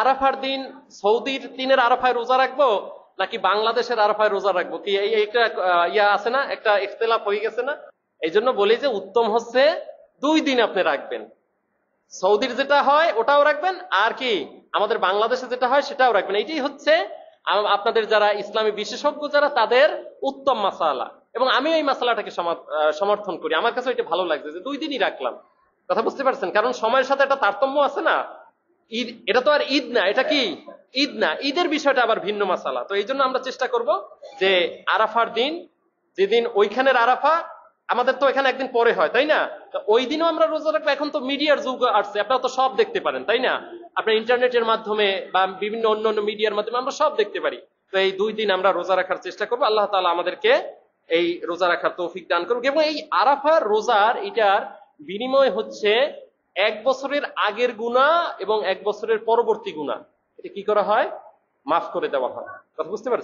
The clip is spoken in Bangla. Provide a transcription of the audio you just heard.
আরাফার দিন সৌদির দিনের আরাফায় রোজা রাখবো নাকি বাংলাদেশের আরাফায় রোজা রাখবো, কি এই একটা ইয়া আছে না, একটা ইখতিলাফ হয়ে গেছে না? এই জন্য বলি যে উত্তম হচ্ছে 2 দিন আপনি রাখবেন। সৌদির যেটা হয় ওটাও রাখবেন, আর কি আমাদের বাংলাদেশে যেটা হয় সেটাও রাখবেন। এইটাই হচ্ছে আপনাদের যারা ইসলামী বিশেষজ্ঞ যারা তাদের উত্তম মাসালা, এবং আমি এই মাসালাটাকে সমর্থন করি। আমার কাছে এটা ভালো লাগছে যে 2 দিনই রাখলাম। কথা বুঝতে পারছেন? কারণ সময়ের সাথে একটা তারতম্য আছে না। ঈদ, এটা তো আর ঈদ না, এটা কি ঈদ না, ঈদের বিষয়টা আবার ভিন্ন মাসালা। তো এই জন্য আমরা চেষ্টা করব যে আরাফার দিন, যেদিন ওইখানের আরাফা, আমাদের তো এখানে একদিন পরে হয় তাই না, তো ওই দিনও আমরা রোজা রাখবো। এখন তো মিডিয়ার যুগ আসছে, আপনারা তো সব দেখতে পারেন তাই না, আপনার ইন্টারনেটের মাধ্যমে বা বিভিন্ন অন্য অন্য মিডিয়ার মাধ্যমে আমরা সব দেখতে পারি। তো এই 2 দিন আমরা রোজা রাখার চেষ্টা করবো। আল্লাহ তাআলা আমাদেরকে এই রোজা রাখার তৌফিক দান করুক। এবং এই আরাফার রোজার এটার বিনিময় হচ্ছে 1 বছরের আগের গুনাহ এবং 1 বছরের পরবর্তী গুনাহ, এটা কি করা হয়, মাফ করে দেওয়া হয়। কথা বুঝতে পারছেন?